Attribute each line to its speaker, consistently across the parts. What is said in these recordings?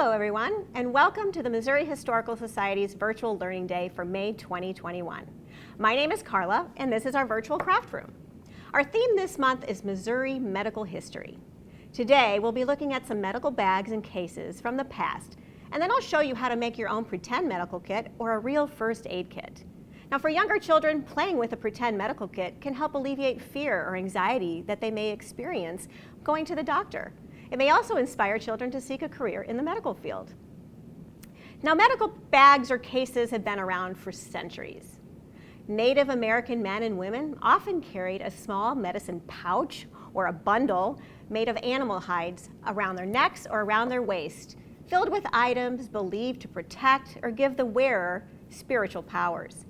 Speaker 1: Hello everyone, and welcome to the Missouri Historical Society's Virtual Learning Day for May 2021. My name is Carla, and this is our virtual craft room. Our theme this month is Missouri Medical History. Today, we'll be looking at some medical bags and cases from the past, and then I'll show you how to make your own pretend medical kit or a real first aid kit. Now, for younger children, playing with a pretend medical kit can help alleviate fear or anxiety that they may experience going to the doctor. It may also inspire children to seek a career in the medical field. Now, medical bags or cases have been around for centuries. Native American men and women often carried a small medicine pouch or a bundle made of animal hides around their necks or around their waist, filled with items believed to protect or give the wearer spiritual powers.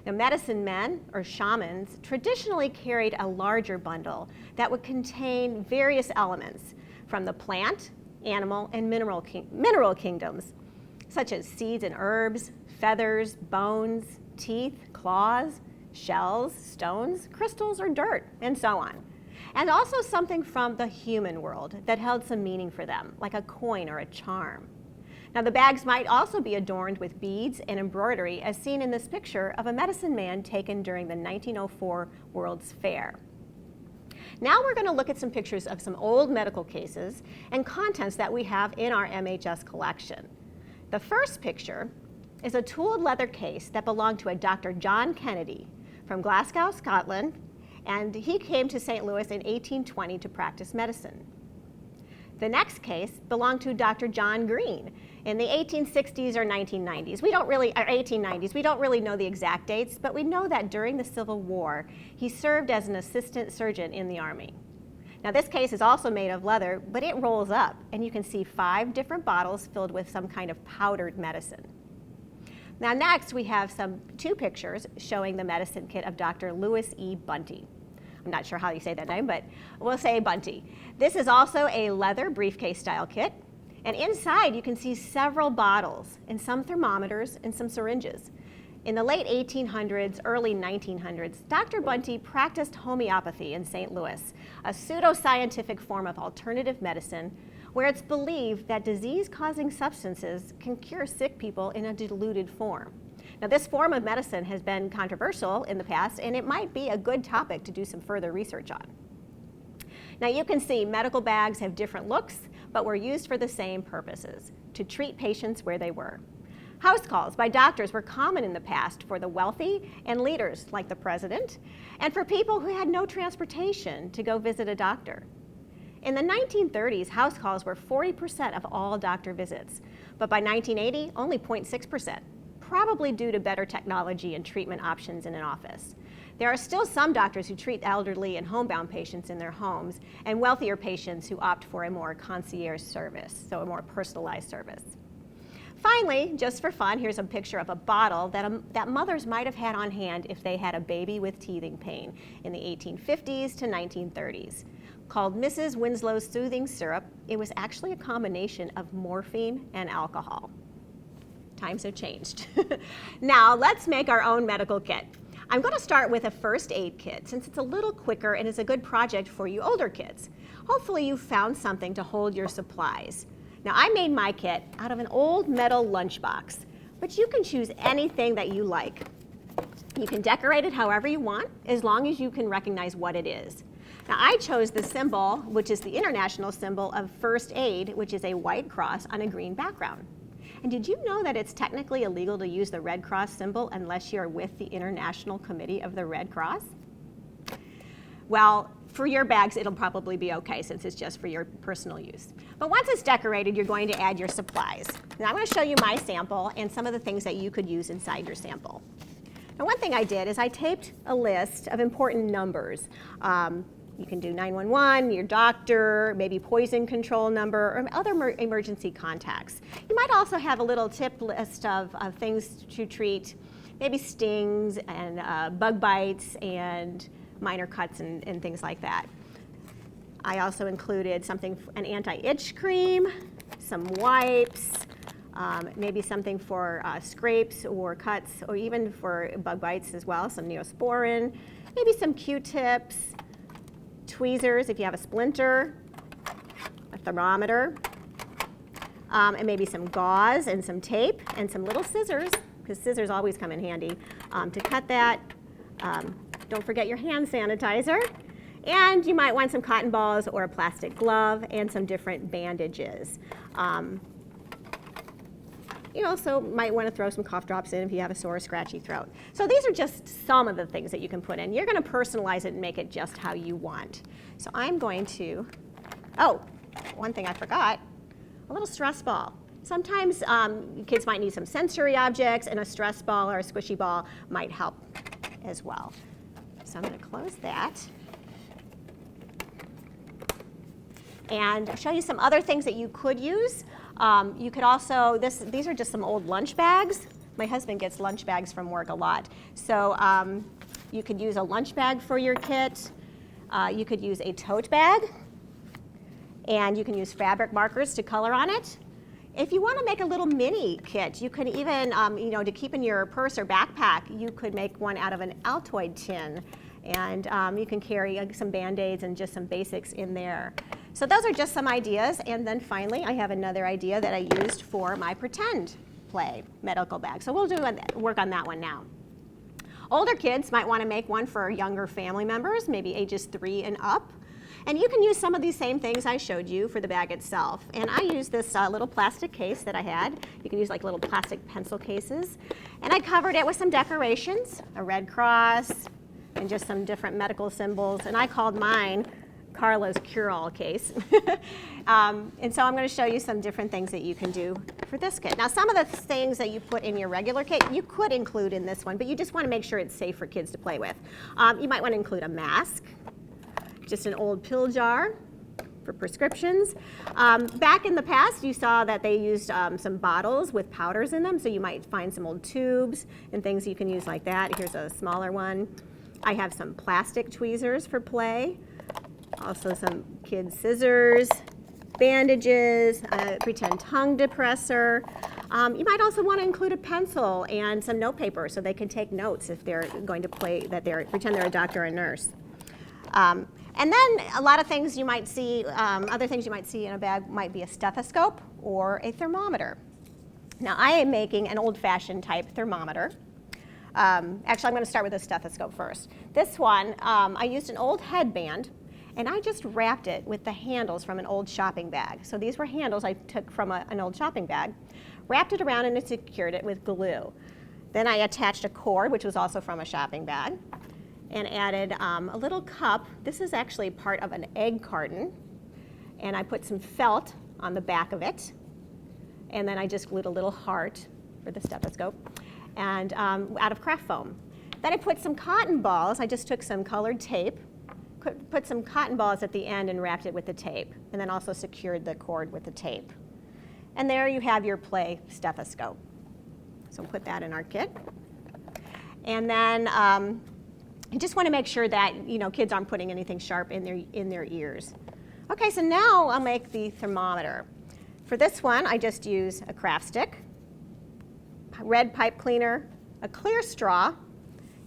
Speaker 1: Now, medicine men, or shamans, traditionally carried a larger bundle that would contain various elements from the plant, animal, and mineral kingdoms, such as seeds and herbs, feathers, bones, teeth, claws, shells, stones, crystals, or dirt, and so on. And also something from the human world that held some meaning for them, like a coin or a charm. Now, the bags might also be adorned with beads and embroidery, as seen in this picture of a medicine man taken during the 1904 World's Fair. Now we're going to look at some pictures of some old medical cases and contents that we have in our MHS collection. The first picture is a tooled leather case that belonged to a Dr. John Kennedy from Glasgow, Scotland, and he came to St. Louis in 1820 to practice medicine. The next case belonged to Dr. John Green in the 1860s or 1890s. We don't really know the exact dates, but we know that during the Civil War, he served as an assistant surgeon in the Army. Now, this case is also made of leather, but it rolls up, and you can see 5 different bottles filled with some kind of powdered medicine. Now, next we have 2 pictures showing the medicine kit of Dr. Louis E. Bunty. I'm not sure how you say that name, but we'll say Bunty. This is also a leather briefcase style kit, and inside you can see several bottles and some thermometers and some syringes. In the late 1800s, early 1900s, Dr. Bunty practiced homeopathy in St. Louis, a pseudoscientific form of alternative medicine where it's believed that disease-causing substances can cure sick people in a diluted form. Now, this form of medicine has been controversial in the past, and it might be a good topic to do some further research on. Now, you can see medical bags have different looks, but were used for the same purposes, to treat patients where they were. House calls by doctors were common in the past for the wealthy and leaders, like the president, and for people who had no transportation to go visit a doctor. In the 1930s, house calls were 40% of all doctor visits, but by 1980, only 0.6%. Probably due to better technology and treatment options in an office. There are still some doctors who treat elderly and homebound patients in their homes, and wealthier patients who opt for a more concierge service, so a more personalized service. Finally, just for fun, here's a picture of a bottle that mothers might have had on hand if they had a baby with teething pain in the 1850s to 1930s. Called Mrs. Winslow's Soothing Syrup, it was actually a combination of morphine and alcohol. Times have changed. Now, let's make our own medical kit. I'm going to start with a first aid kit since it's a little quicker and is a good project for you older kids. Hopefully you found something to hold your supplies. Now, I made my kit out of an old metal lunchbox, but you can choose anything that you like. You can decorate it however you want, as long as you can recognize what it is. Now, I chose the symbol, which is the international symbol of first aid, which is a white cross on a green background. And did you know that it's technically illegal to use the Red Cross symbol unless you're with the International Committee of the Red Cross? Well, for your bags, it'll probably be okay since it's just for your personal use. But once it's decorated, you're going to add your supplies. Now, I'm going to show you my sample and some of the things that you could use inside your sample. Now, one thing I did is I taped a list of important numbers. You can do 911, your doctor, maybe poison control number, or other emergency contacts. You might also have a little tip list of things to treat, maybe stings and bug bites and minor cuts and things like that. I also included an anti-itch cream, some wipes, maybe something for scrapes or cuts, or even for bug bites as well, some Neosporin, maybe some Q-tips, tweezers if you have a splinter, a thermometer, and maybe some gauze and some tape and some little scissors, because scissors always come in handy to cut that. Don't forget your hand sanitizer. And you might want some cotton balls or a plastic glove and some different bandages. You also might want to throw some cough drops in if you have a sore or scratchy throat. So these are just some of the things that you can put in. You're going to personalize it and make it just how you want. So I'm going to, oh, one thing I forgot, a little stress ball. Sometimes kids might need some sensory objects, and a stress ball or a squishy ball might help as well. So I'm going to close that. And I'll show you some other things that you could use. You could also, these are just some old lunch bags. My husband gets lunch bags from work a lot. So you could use a lunch bag for your kit. You could use a tote bag. And you can use fabric markers to color on it. If you want to make a little mini kit, you could even, to keep in your purse or backpack, you could make one out of an Altoid tin. And you can carry some Band-Aids and just some basics in there. So those are just some ideas. And then finally, I have another idea that I used for my pretend play medical bag. So we'll work on that one now. Older kids might want to make one for younger family members, maybe ages 3 and up. And you can use some of these same things I showed you for the bag itself. And I used this little plastic case that I had. You can use like little plastic pencil cases. And I covered it with some decorations, a Red Cross, and just some different medical symbols. And I called mine Carla's Cure-All case. And so I'm going to show you some different things that you can do for this kit. Now, some of the things that you put in your regular kit, you could include in this one, but you just want to make sure it's safe for kids to play with. You might want to include a mask, just an old pill jar for prescriptions. Back in the past, you saw that they used some bottles with powders in them, so you might find some old tubes and things you can use like that. Here's a smaller one. I have some plastic tweezers for play. Also some kids' scissors, bandages, a pretend tongue depressor. You might also want to include a pencil and some note paper so they can take notes if they're going to pretend they're a doctor or a nurse. And then a lot of things you might see, other things you might see in a bag might be a stethoscope or a thermometer. Now I am making an old-fashioned type thermometer. Actually, I'm going to start with a stethoscope first. This one, I used an old headband, and I just wrapped it with the handles from an old shopping bag. So these were handles I took from an old shopping bag, wrapped it around, and I secured it with glue. Then I attached a cord, which was also from a shopping bag, and added a little cup. This is actually part of an egg carton. And I put some felt on the back of it. And then I just glued a little heart for the stethoscope and out of craft foam. Then I put some cotton balls. I just took some colored tape, put some cotton balls at the end and wrapped it with the tape, and then also secured the cord with the tape. And there you have your play stethoscope. So put that in our kit. And then you just want to make sure that kids aren't putting anything sharp in their ears. Okay, so now I'll make the thermometer. For this one, I just use a craft stick, red pipe cleaner, a clear straw,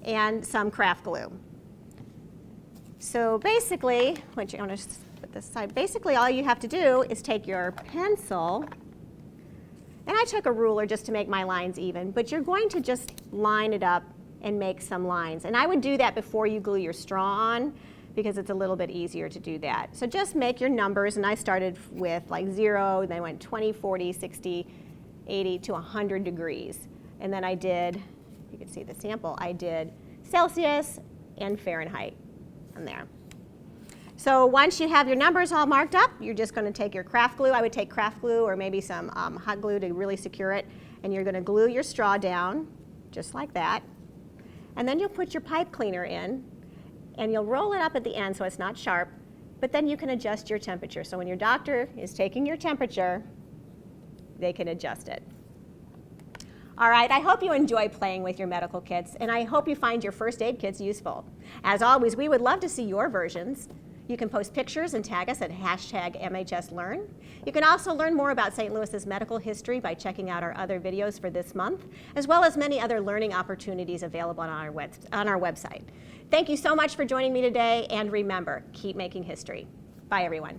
Speaker 1: and some craft glue. So basically, what you want to put this aside, basically all you have to do is take your pencil, and I took a ruler just to make my lines even, but you're going to just line it up and make some lines. And I would do that before you glue your straw on, because it's a little bit easier to do that. So just make your numbers, and I started with like 0, then I went 20, 40, 60, 80 to 100 degrees. And then I did, you can see the sample, I did Celsius and Fahrenheit on there. So once you have your numbers all marked up, you're just going to take your craft glue. I would take craft glue or maybe some hot glue to really secure it. And you're going to glue your straw down, just like that. And then you'll put your pipe cleaner in, and you'll roll it up at the end so it's not sharp, but then you can adjust your temperature. So when your doctor is taking your temperature, they can adjust it. All right, I hope you enjoy playing with your medical kits, and I hope you find your first aid kits useful. As always, we would love to see your versions. You can post pictures and tag us at #MHSLearn. You can also learn more about St. Louis's medical history by checking out our other videos for this month, as well as many other learning opportunities available on our website. Thank you so much for joining me today, and remember, keep making history. Bye, everyone.